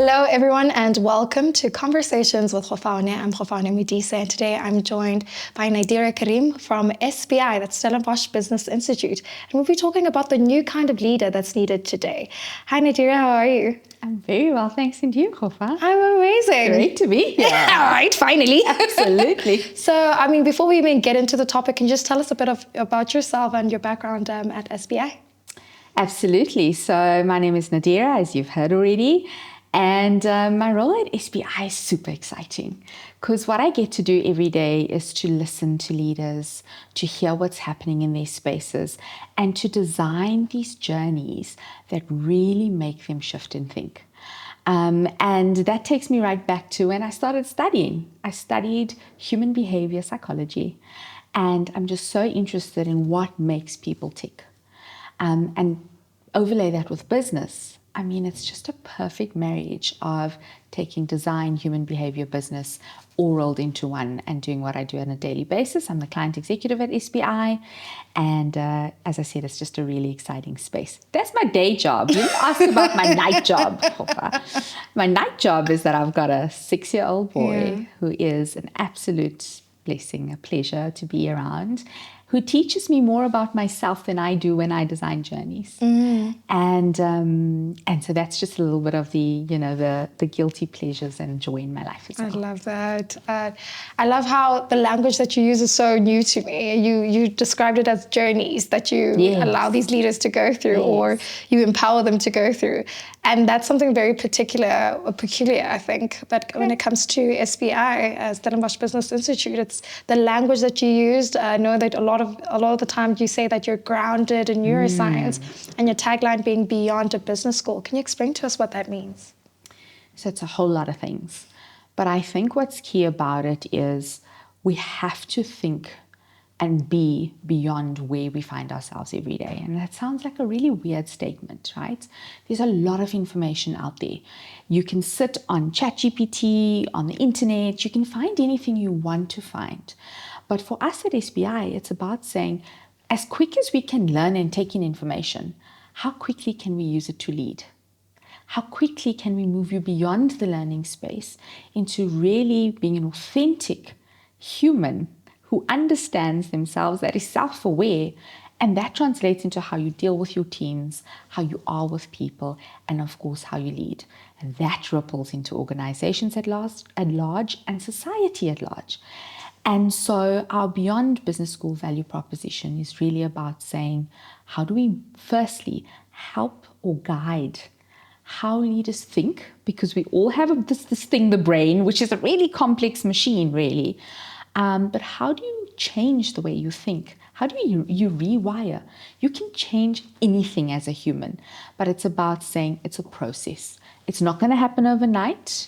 Hello, everyone, and welcome to Conversations with Gofaone. I'm Gofaone Modise, and today I'm joined by Nadeira Karriem from SBI, that's Stellenbosch Business Institute, and we'll be talking about the new kind of leader that's needed today. Hi, Nadeira, how are you? I'm very well, thanks. And you, Gofa? I'm amazing. Great to be here. All right, finally. Absolutely. So, before we even get into the topic, can you just tell us a bit about yourself and your background at SBI? Absolutely. So my name is Nadeira, as you've heard already. And my role at SBI is super exciting because what I get to do every day is to listen to leaders, to hear what's happening in their spaces, and to design these journeys that really make them shift and think. And that takes me right back to when I started studying. I studied human behavior psychology, and I'm just so interested in what makes people tick. And overlay that with business. It's just a perfect marriage of taking design, human behavior, business, all rolled into one and doing what I do on a daily basis. I'm the client executive at SBI. And as I said, it's just a really exciting space. That's my day job. You didn't ask about my night job. My night job is that I've got a 6-year-old boy who is an absolute blessing, a pleasure to be around, who teaches me more about myself than I do when I design journeys. And so that's just a little bit of the guilty pleasures and joy in my life as well. I love that. I love how the language that you use is so new to me. You described it as journeys that you allow these leaders to go through, or you empower them to go through. And that's something very peculiar, I think, that when it comes to SBI, as Stellenbosch Business Institute, it's the language that you used. I know that a lot of the time you say that you're grounded in neuroscience, and your tagline being beyond a business school. Can you explain to us what that means? So it's a whole lot of things. But I think what's key about it is we have to think and be beyond where we find ourselves every day. And that sounds like a really weird statement, right? There's a lot of information out there. You can sit on ChatGPT, on the internet, you can find anything you want to find. But for us at SBI, it's about saying, as quick as we can learn and take in information, how quickly can we use it to lead? How quickly can we move you beyond the learning space into really being an authentic human who understands themselves, that is self-aware, and that translates into how you deal with your teams, how you are with people, and of course, how you lead. And that ripples into organizations at large and society at large. And so our Beyond Business School value proposition is really about saying, how do we firstly help or guide how leaders think? Because we all have this thing, the brain, which is a really complex machine, really. But how do you change the way you think? How do you rewire? You can change anything as a human, but it's about saying it's a process. It's not going to happen overnight.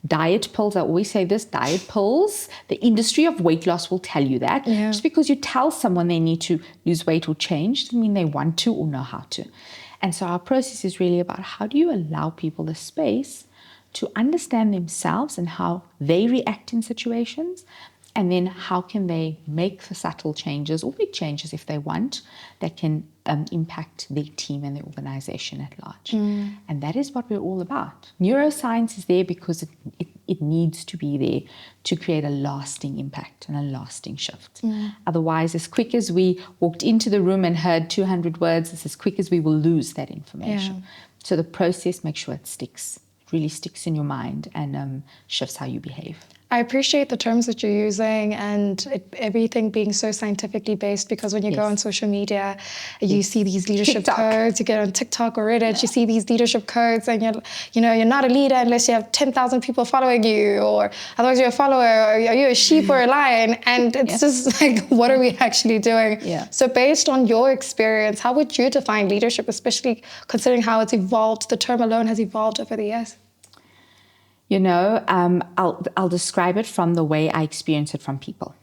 Diet pills, I always say this, diet pills, the industry of weight loss will tell you that. Just because you tell someone they need to lose weight or change doesn't mean they want to or know how to. And so our process is really about how do you allow people the space to understand themselves and how they react in situations, and then how can they make the subtle changes or big changes if they want that can impact their team and their organization at large. And that is what we're all about. Neuroscience is there because it needs to be there to create a lasting impact and a lasting shift. Otherwise, as quick as we walked into the room and heard 200 words, it's as quick as we will lose that information. So the process, make sure it sticks. It really sticks in your mind and shifts how you behave. I appreciate the terms that you're using and everything being so scientifically based, because when you go on social media, you see these leadership codes, you get on TikTok or Reddit, you see these leadership codes, and you're not a leader unless you have 10,000 people following you, or otherwise you're a follower, or are you a sheep or a lion? And it's just like, what are we actually doing? So based on your experience, how would you define leadership, especially considering how it's evolved, the term alone has evolved over the years? I'll describe it from the way I experience it from people.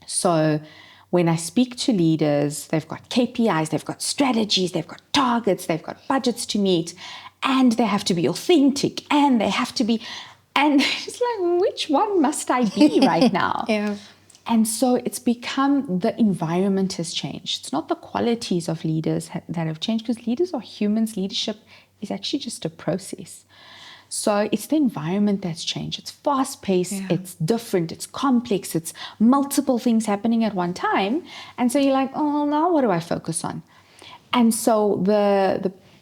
So when I speak to leaders, they've got KPIs, they've got strategies, they've got targets, they've got budgets to meet, and they have to be authentic, and they have to be, and it's like, which one must I be right now? And so it's become, the environment has changed. It's not the qualities of leaders that have changed, because leaders are humans. Leadership is actually just a process. So it's the environment that's changed. It's fast-paced, Yeah. it's different, it's complex, it's multiple things happening at one time. And so you're like, oh, now what do I focus on? And so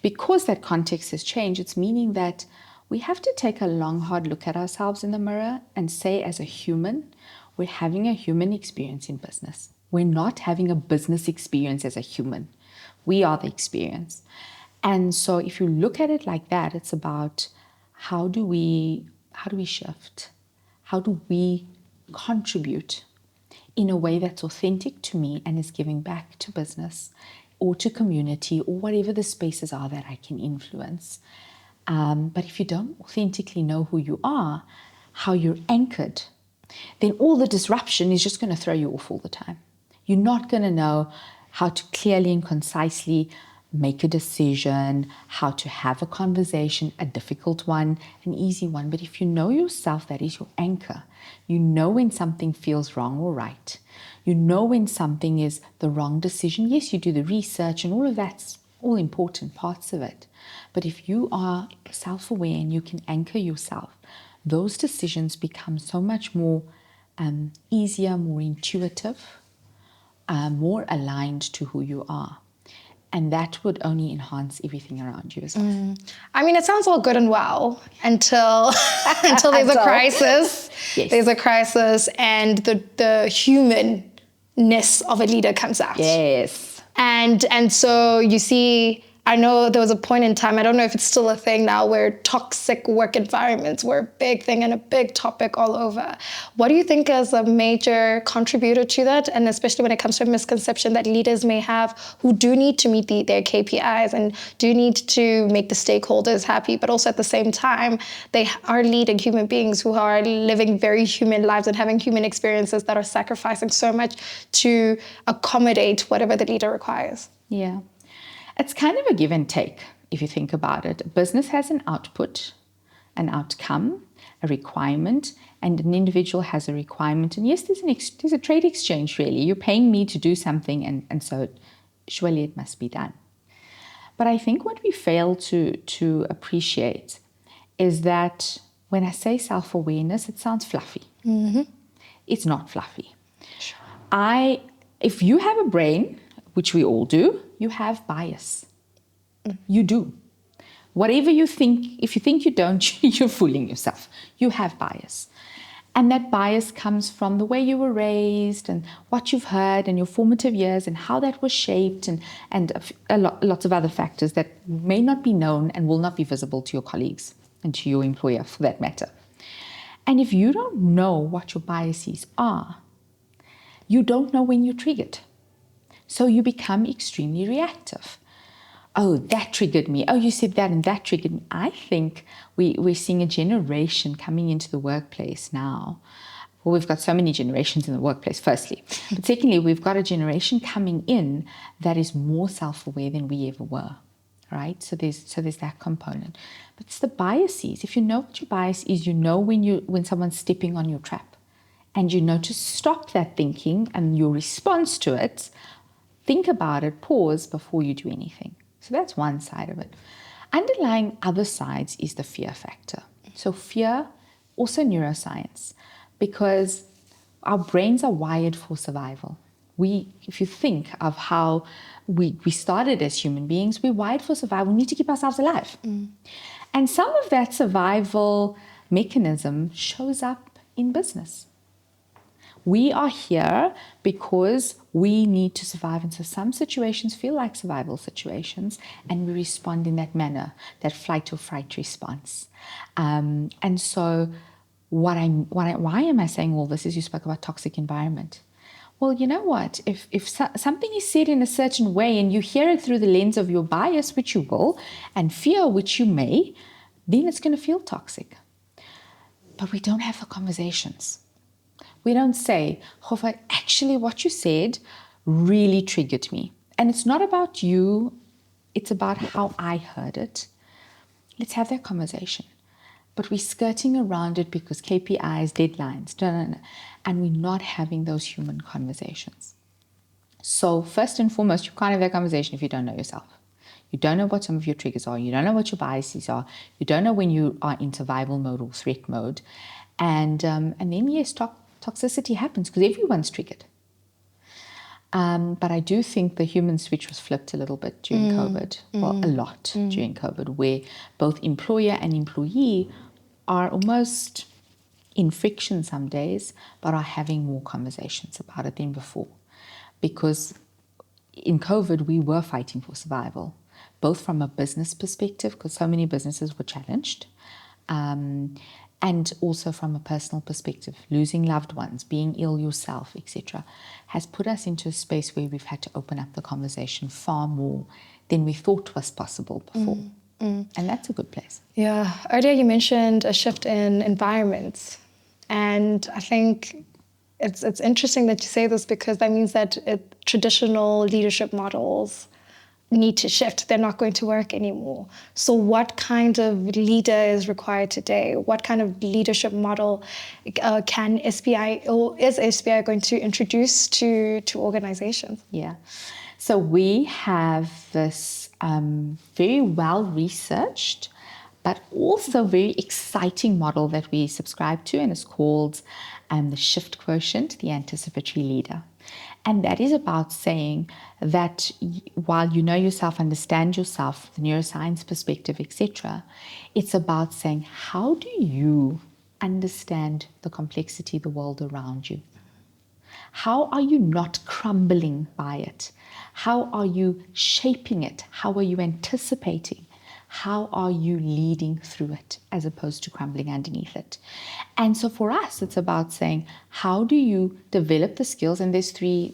because that context has changed, it's meaning that we have to take a long, hard look at ourselves in the mirror and say, as a human, we're having a human experience in business. We're not having a business experience as a human. We are the experience. And so if you look at it like that, it's about how do we shift? How do we contribute in a way that's authentic to me and is giving back to business or to community or whatever the spaces are that I can influence? But if you don't authentically know who you are, how you're anchored, then all the disruption is just going to throw you off all the time. You're not going to know how to clearly and concisely make a decision, how to have a conversation, a difficult one, an easy one. But if you know yourself, that is your anchor. You know when something feels wrong or right. You know when something is the wrong decision. Yes, you do the research and all of that's all important parts of it. But if you are self-aware and you can anchor yourself, those decisions become so much more easier, more intuitive, more aligned to who you are. And that would only enhance everything around you as well. I mean, it sounds all good and well until until there's a crisis. Yes. There's a crisis and the humanness of a leader comes out. Yes. And so you see, I know there was a point in time, I don't know if it's still a thing now, where toxic work environments were a big thing and a big topic all over. What do you think is a major contributor to that? And especially when it comes to a misconception that leaders may have who do need to meet their KPIs and do need to make the stakeholders happy, but also at the same time, they are leading human beings who are living very human lives and having human experiences that are sacrificing so much to accommodate whatever the leader requires. Yeah. It's kind of a give and take, if you think about it. Business has an output, an outcome, a requirement, and an individual has a requirement. And yes, there's a trade exchange, really. You're paying me to do something, and so surely it must be done. But I think what we fail to appreciate is that when I say self-awareness, it sounds fluffy. Mm-hmm. It's not fluffy. Sure. If you have a brain, which we all do, you have bias. You do. Whatever you think, if you think you don't, you're fooling yourself. You have bias. And that bias comes from the way you were raised and what you've heard and your formative years and how that was shaped and lots of other factors that may not be known and will not be visible to your colleagues and to your employer for that matter. And if you don't know what your biases are, you don't know when you're triggered. So you become extremely reactive. Oh, that triggered me. Oh, you said that and that triggered me. I think we're seeing a generation coming into the workplace now. Well, we've got so many generations in the workplace, firstly. But secondly, we've got a generation coming in that is more self-aware than we ever were, right? So there's that component. But it's the biases. If you know what your bias is, you know when someone's stepping on your trap. And you know to stop that thinking and your response to it. Think about it, pause before you do anything. So that's one side of it. Underlying other sides is the fear factor. So fear, also neuroscience, because our brains are wired for survival. If you think of how we started as human beings, we're wired for survival. We need to keep ourselves alive. And some of that survival mechanism shows up in business. We are here because we need to survive. And so some situations feel like survival situations, and we respond in that manner, that flight or fright response. And so why am I saying all this? Is you spoke about toxic environment. Well, you know what? If something is said in a certain way and you hear it through the lens of your bias, which you will, and fear, which you may, then it's going to feel toxic. But we don't have the conversations. We don't say, Gofaone, actually what you said really triggered me. And it's not about you, it's about how I heard it. Let's have that conversation. But we're skirting around it because KPIs, deadlines, no. And we're not having those human conversations. So first and foremost, you can't have that conversation if you don't know yourself. You don't know what some of your triggers are. You don't know what your biases are. You don't know when you are in survival mode or threat mode. And then, yes, toxicity happens because everyone's triggered. But I do think the human switch was flipped a little bit during COVID. Well, a lot during COVID, where both employer and employee are almost in friction some days, but are having more conversations about it than before. Because in COVID, we were fighting for survival, both from a business perspective, because so many businesses were challenged, and also from a personal perspective, losing loved ones, being ill yourself, etc., has put us into a space where we've had to open up the conversation far more than we thought was possible before. And that's a good place. Yeah. Earlier you mentioned a shift in environments. And I think it's interesting that you say this, because that means that traditional leadership models need to shift. They're not going to work anymore. So what kind of leader is required today? What kind of leadership model can SPI, or is SPI going to introduce to organizations? Yeah. So we have this very well researched, but also very exciting model that we subscribe to, and it's called the shift quotient, the anticipatory leader. And that is about saying that while you know yourself, understand yourself, the neuroscience perspective, etc., it's about saying, how do you understand the complexity of the world around you? How are you not crumbling by it? How are you shaping it? How are you anticipating? How are you leading through it as opposed to crumbling underneath it? And so for us, it's about saying, how do you develop the skills? And there's three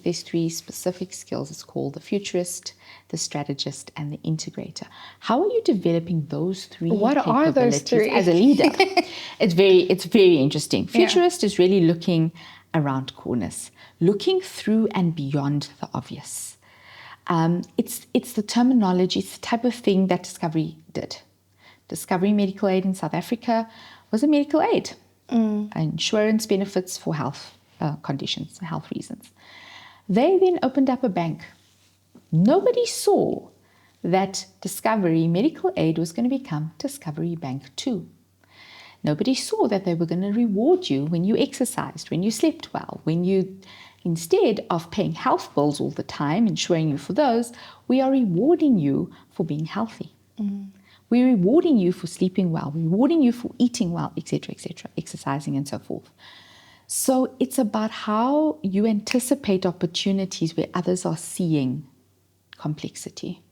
specific skills. It's called the futurist, the strategist, and the integrator. How are you developing those three What are those three? As a leader? It's very interesting. Futurist is really looking around corners, looking through and beyond the obvious. It's the terminology, it's the type of thing that Discovery did. Discovery Medical Aid in South Africa was a medical aid, insurance benefits for health conditions, health reasons. They then opened up a bank. Nobody saw that Discovery Medical Aid was going to become Discovery Bank 2. Nobody saw that they were going to reward you when you exercised, when you slept well, when you, instead of paying health bills all the time, insuring you for those, we are rewarding you for being healthy. We're rewarding you for sleeping well, we're rewarding you for eating well, etc., exercising and so forth. So it's about how you anticipate opportunities where others are seeing complexity.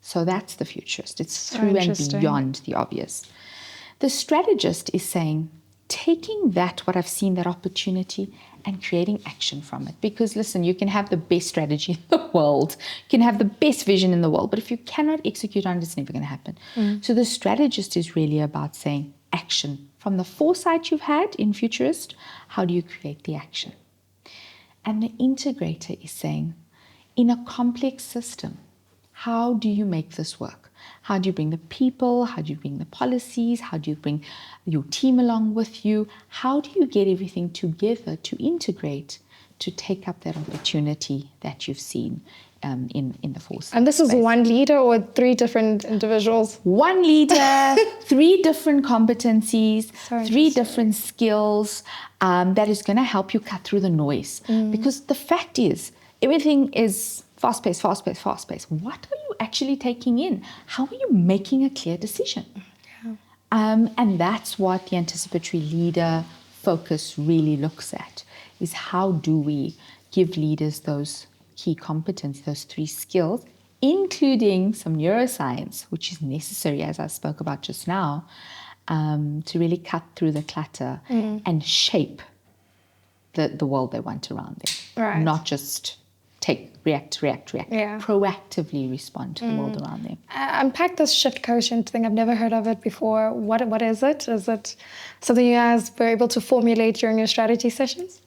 So that's the futurist. It's through and beyond the obvious. The strategist is saying, taking that, what I've seen, that opportunity, and creating action from it. Because listen, you can have the best strategy in the world, you can have the best vision in the world, but if you cannot execute on it, it's never going to happen. So the strategist is really about saying action. From the foresight you've had in futurist, how do you create the action? And the integrator is saying, in a complex system, how do you make this work? How do you bring the people? How do you bring the policies? How do you bring your team along with you? How do you get everything together to integrate, to take up that opportunity that you've seen in the force? And this is one leader or three different individuals? One leader, three different competencies, three different skills that is going to help you cut through the noise. Because the fact is, everything is fast-paced. What are you actually taking in? How are you making a clear decision? And that's what the anticipatory leader focus really looks at, is how do we give leaders those key competencies, those three skills, including some neuroscience, which is necessary, as I spoke about just now, to really cut through the clutter and shape the world they want around them. Not just react. Proactively respond to the world around them. Unpack this shift quotient thing. I've never heard of it before. What is it? Is it something you guys were able to formulate during your strategy sessions?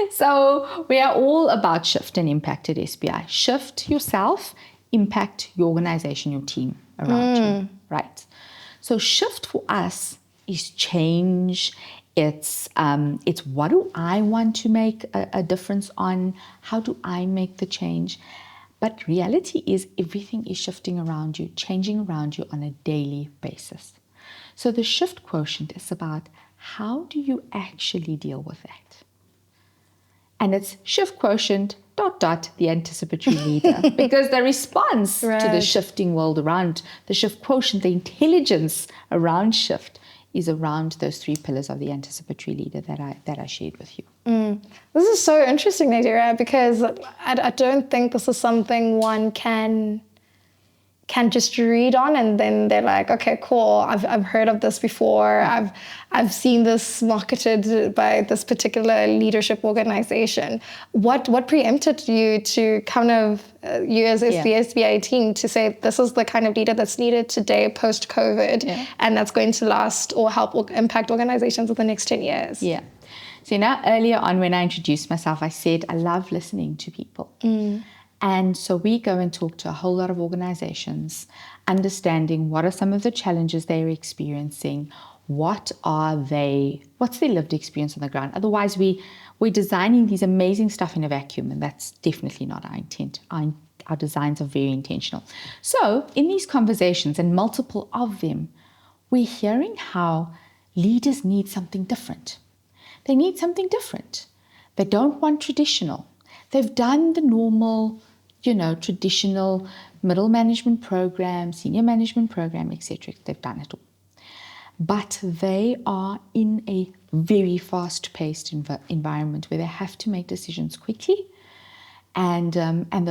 So we are all about shift and impact at SPI. Shift yourself, impact your organization, your team around you. Right. So shift for us is change. It's what do I want to make a difference on? How do I make the change? But reality is everything is shifting around you, changing around you on a daily basis. So the shift quotient is about how do you actually deal with that? And it's shift quotient ... the anticipatory leader. Because the response to the shifting world around, the shift quotient, the intelligence around shift, is around those 3 pillars of the anticipatory leader that I shared with you. This is so interesting, Nadeira, because I don't think this is something one can just read on and then they're like, okay, cool, I've heard of this before. I've seen this marketed by this particular leadership organization. What preempted you to kind of, you as the SBI team, to say this is the kind of leader that's needed today post-COVID and that's going to last or help or impact organizations in the next 10 years? Yeah. So now earlier on when I introduced myself, I said I love listening to people. And so we go and talk to a whole lot of organizations, understanding what are some of the challenges they're experiencing, what's their lived experience on the ground. Otherwise, we're designing these amazing stuff in a vacuum, and that's definitely not our intent. Our designs are very intentional. So in these conversations, and multiple of them, we're hearing how leaders need something different. They need something different. They don't want traditional. They've done the normal, traditional middle management program, senior management program, etc. They've done it all. But they are in a very fast-paced environment where they have to make decisions quickly. And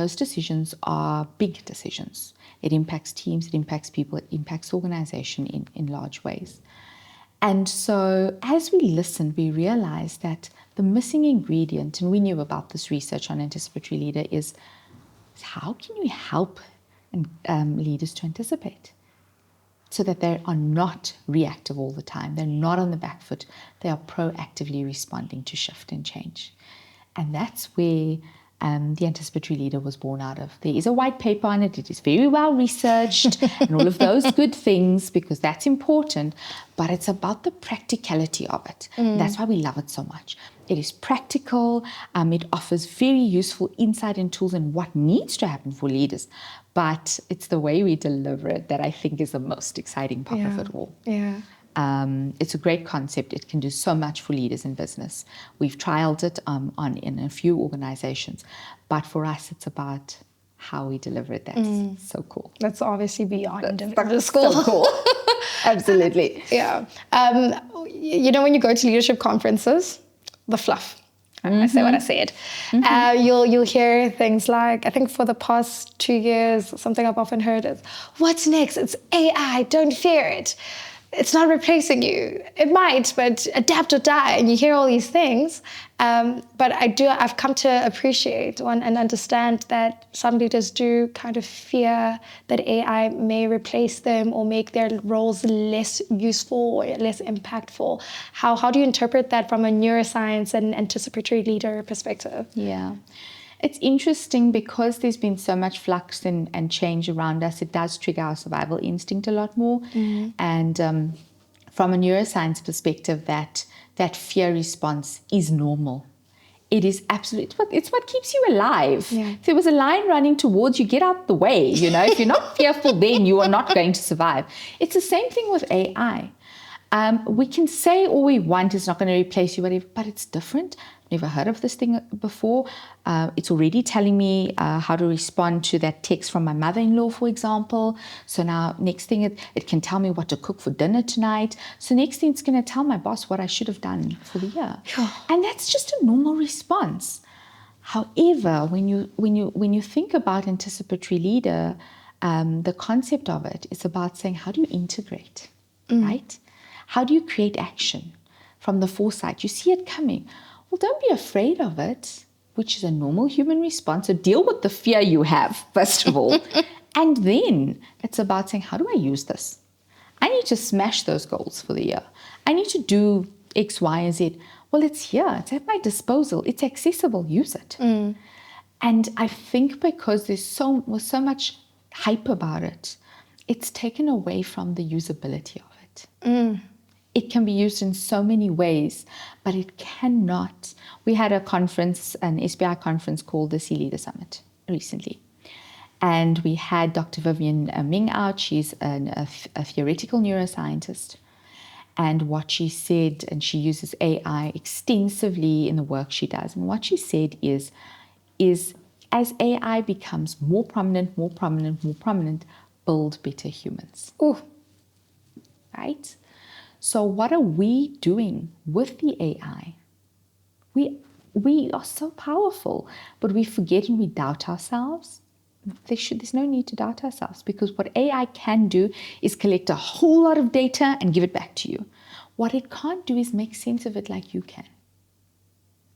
those decisions are big decisions. It impacts teams, it impacts people, it impacts organization in large ways. And so as we listened, we realized that the missing ingredient, and we knew about this research on anticipatory leader, is how can we help leaders to anticipate so that they are not reactive all the time. They're not on the back foot. They are proactively responding to shift and change. And that's where the anticipatory leader was born out of. There is a white paper on it. It is very well researched and all of those good things, because that's important, but it's about the practicality of it. That's why we love it so much. It is practical. It offers very useful insight and tools in what needs to happen for leaders, but it's the way we deliver it that I think is the most exciting part of it all. Yeah. It's a great concept. It can do so much for leaders in business. We've trialed it in a few organizations, but for us, it's about how we deliver it. That's so cool. That's obviously beyond the school. So cool. Absolutely. Yeah. When you go to leadership conferences, the fluff. I say what I said. You'll hear things like, I think for the past 2 years, something I've often heard is, what's next? It's AI, don't fear it. It's not replacing you. It might, but adapt or die. And you hear all these things. But I've come to appreciate and understand that some leaders do kind of fear that AI may replace them or make their roles less useful or less impactful. How do you interpret that from a neuroscience and anticipatory leader perspective? Yeah. It's interesting because there's been so much flux and change around us. It does trigger our survival instinct a lot more. And from a neuroscience perspective, that fear response is normal. It is absolutely, it's what keeps you alive. Yeah. If there was a lion running towards you, get out the way. If you're not fearful, then you are not going to survive. It's the same thing with AI. We can say all we want, it's not going to replace you, whatever, but it's different. Never heard of this thing before. It's already telling me how to respond to that text from my mother-in-law, for example. So now next thing, it can tell me what to cook for dinner tonight. So next thing, it's going to tell my boss what I should have done for the year. And that's just a normal response. However, when you think about anticipatory leader, the concept of it is about saying, how do you integrate, right? How do you create action from the foresight? You see it coming. Well, don't be afraid of it, which is a normal human response. So deal with the fear you have, first of all. And then it's about saying, how do I use this? I need to smash those goals for the year. I need to do X, Y, and Z. Well, it's here. It's at my disposal. It's accessible. Use it. And I think because was so much hype about it, it's taken away from the usability of it. It can be used in so many ways, but it cannot. We had a conference, an SBI conference called the C Leader Summit recently. And we had Dr. Vivian Ming out. She's a theoretical neuroscientist. And what she said, and she uses AI extensively in the work she does. And what she said is as AI becomes more prominent, build better humans. Oh, right? So what are we doing with the AI? We are so powerful, but we forget and we doubt ourselves. There's no need to doubt ourselves, because what AI can do is collect a whole lot of data and give it back to you. What it can't do is make sense of it like you can.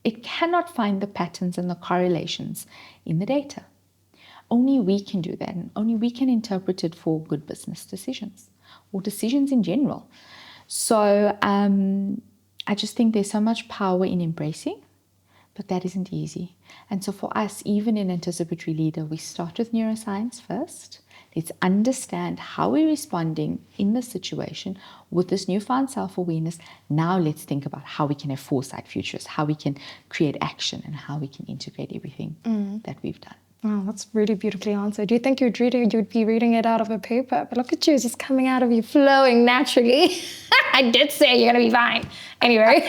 It cannot find the patterns and the correlations in the data. Only we can do that, and only we can interpret it for good business decisions or decisions in general. So I just think there's so much power in embracing, but that isn't easy. And so for us, even in Anticipatory Leader, we start with neuroscience first. Let's understand how we're responding in this situation with this newfound self-awareness. Now let's think about how we can have foresight futures, how we can create action, and how we can integrate everything that we've done. Wow, that's really beautifully answered. Do you think you'd be reading it out of a paper? But look at you, it's just coming out of you, flowing naturally. I did say you're going to be fine. Anyway,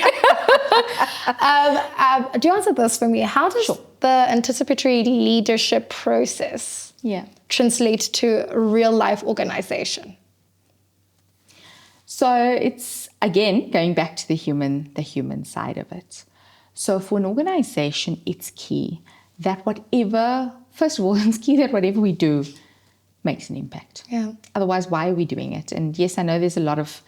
do you answer this for me? How does the anticipatory leadership process translate to real life organization? So it's, again, going back to the human side of it. So for an organization, it's key that first of all, it's key that whatever we do makes an impact. Yeah. Otherwise, why are we doing it? And yes, I know there's a lot of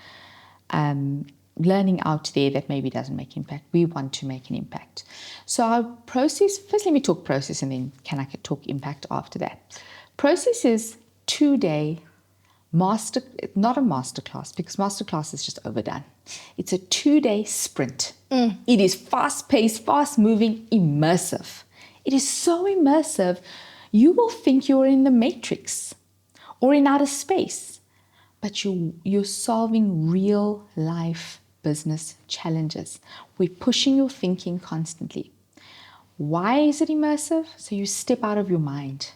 learning out there that maybe doesn't make impact. We want to make an impact. So our process, first let me talk process, and then can I talk impact after that. Process is 2-day not a masterclass, because masterclass is just overdone. It's a 2-day sprint. It is fast-paced, fast-moving, immersive. It is so immersive, you will think you're in the Matrix or in outer space, but you're solving real life business challenges. We're pushing your thinking constantly. Why is it immersive? So you step out of your mind.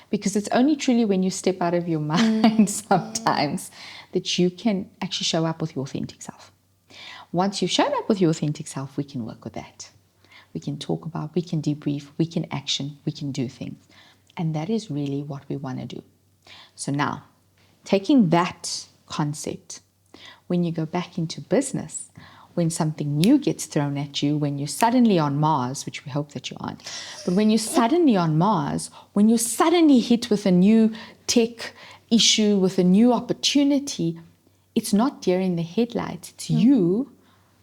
Because it's only truly when you step out of your mind sometimes that you can actually show up with your authentic self. Once you've shown up with your authentic self, we can work with that. We can talk about, we can debrief, we can action, we can do things. And that is really what we want to do. So now, taking that concept, when you go back into business, when something new gets thrown at you, when you're suddenly on Mars, which we hope that you aren't, but when you're suddenly on Mars, when you're suddenly hit with a new tech issue, with a new opportunity, it's not deer in the headlights, it's you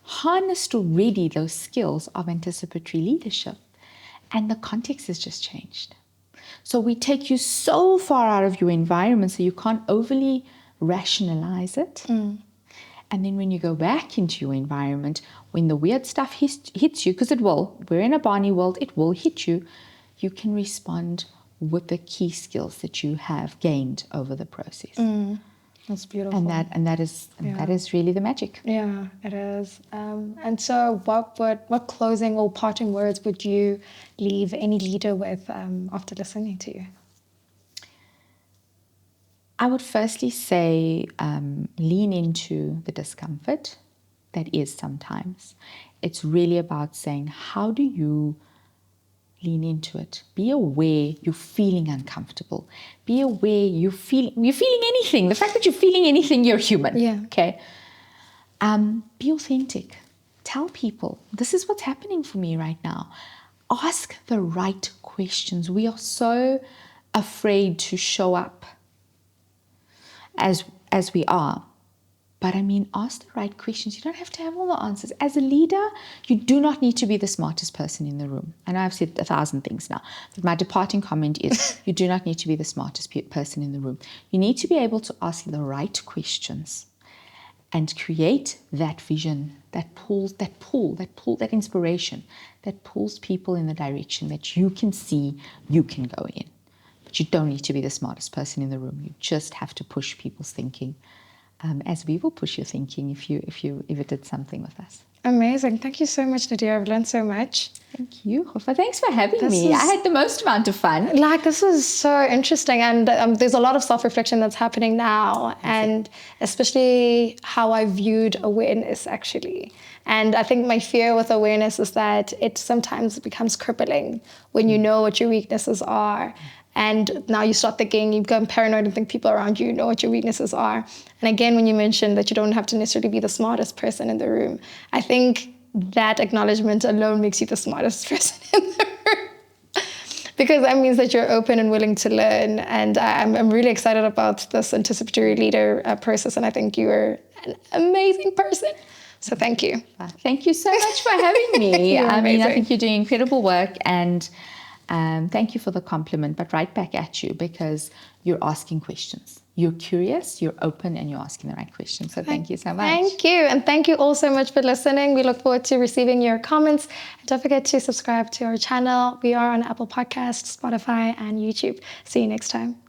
harnessed already those skills of anticipatory leadership, and the context has just changed. So we take you so far out of your environment so you can't overly rationalize it. And then when you go back into your environment, when the weird stuff hits you, because it will, we're in a Barney world, it will hit you, you can respond with the key skills that you have gained over the process. That's beautiful. And that is really the magic. Yeah, it is. And so what closing or parting words would you leave any leader with after listening to you? I would firstly say lean into the discomfort that is sometimes. It's really about saying, how do you lean into it? Be aware you're feeling uncomfortable. Be aware you're feeling anything. The fact that you're feeling anything, you're human. Yeah. Okay. Be authentic. Tell people, this is what's happening for me right now. Ask the right questions. We are so afraid to show up as we are. But I mean, ask the right questions. You don't have to have all the answers. As a leader, you do not need to be the smartest person in the room. I know I've said 1,000 things now, but my departing comment is you do not need to be the smartest person in the room. You need to be able to ask the right questions and create that vision, that inspiration that pulls people in the direction that you can see you can go in. But you don't need to be the smartest person in the room. You just have to push people's thinking. As we will push your thinking if you did something with us. Amazing. Thank you so much, Nadeira. I've learned so much. Thank you, Gofa. Thanks for having me. I had the most amount of fun. Like, this is so interesting. And there's a lot of self-reflection that's happening now. And especially how I viewed awareness, actually. And I think my fear with awareness is that it sometimes becomes crippling when you know what your weaknesses are. And now you start thinking, you become paranoid and think people around you know what your weaknesses are. And again, when you mentioned that you don't have to necessarily be the smartest person in the room, I think that acknowledgement alone makes you the smartest person in the room. Because that means that you're open and willing to learn. And I'm really excited about this anticipatory leader process. And I think you are an amazing person. So thank you. Thank you so much for having me. I mean, I think you're doing incredible work, and thank you for the compliment, but right back at you, because you're asking questions. You're curious, you're open, and you're asking the right questions. So thank you so much. Thank you. And thank you all so much for listening. We look forward to receiving your comments. And don't forget to subscribe to our channel. We are on Apple Podcasts, Spotify, and YouTube. See you next time.